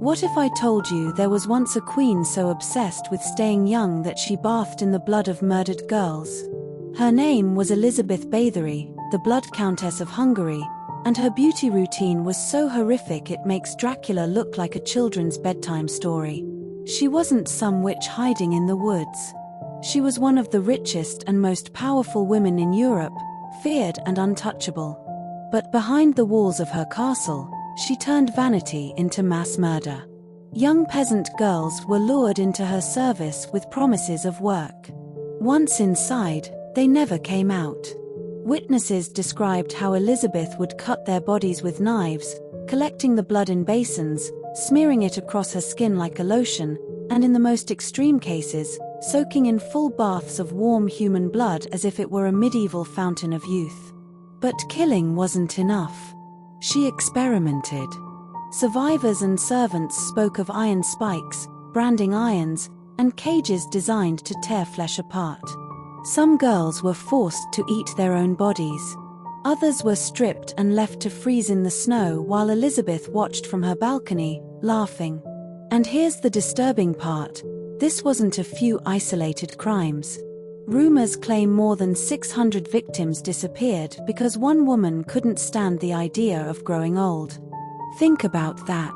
What if I told you there was once a queen so obsessed with staying young that she bathed in the blood of murdered girls? Her name was Elizabeth Bathory, the Blood Countess of Hungary, and her beauty routine was so horrific it makes Dracula look like a children's bedtime story. She wasn't some witch hiding in the woods. She was one of the richest and most powerful women in Europe, feared and untouchable. But behind the walls of her castle, she turned vanity into mass murder. Young peasant girls were lured into her service with promises of work. Once inside, they never came out. Witnesses described how Elizabeth would cut their bodies with knives, collecting the blood in basins, smearing it across her skin like a lotion, and in the most extreme cases, soaking in full baths of warm human blood as if it were a medieval fountain of youth. But killing wasn't enough. She experimented. Survivors and servants spoke of iron spikes, branding irons, and cages designed to tear flesh apart. Some girls were forced to eat their own bodies. Others were stripped and left to freeze in the snow while Elizabeth watched from her balcony, laughing. And here's the disturbing part. This wasn't a few isolated crimes. Rumors claim more than 600 victims disappeared because one woman couldn't stand the idea of growing old. Think about that.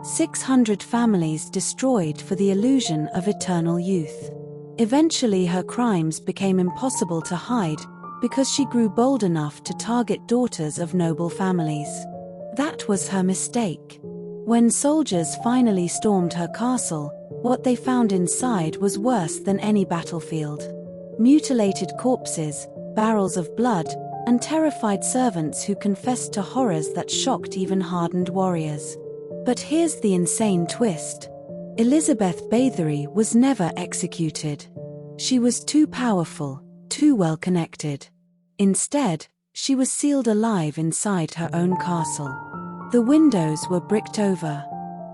600 families destroyed for the illusion of eternal youth. Eventually her crimes became impossible to hide because she grew bold enough to target daughters of noble families. That was her mistake. When soldiers finally stormed her castle, what they found inside was worse than any battlefield. Mutilated corpses, barrels of blood, and terrified servants who confessed to horrors that shocked even hardened warriors. But here's the insane twist. Elizabeth Bathory was never executed. She was too powerful, too well connected. Instead, she was sealed alive inside her own castle. The windows were bricked over.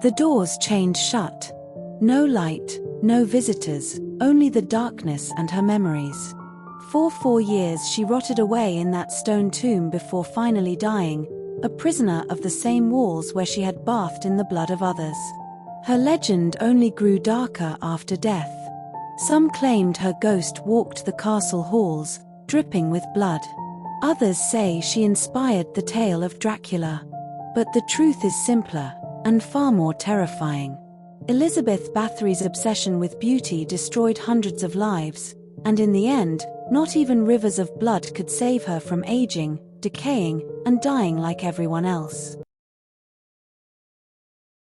The doors chained shut. No light, no visitors, only the darkness and her memories. For 4 years she rotted away in that stone tomb before finally dying, a prisoner of the same walls where she had bathed in the blood of others. Her legend only grew darker after death. Some claimed her ghost walked the castle halls, dripping with blood. Others say she inspired the tale of Dracula. But the truth is simpler, and far more terrifying. Elizabeth Bathory's obsession with beauty destroyed hundreds of lives, and in the end, not even rivers of blood could save her from aging, decaying, and dying like everyone else.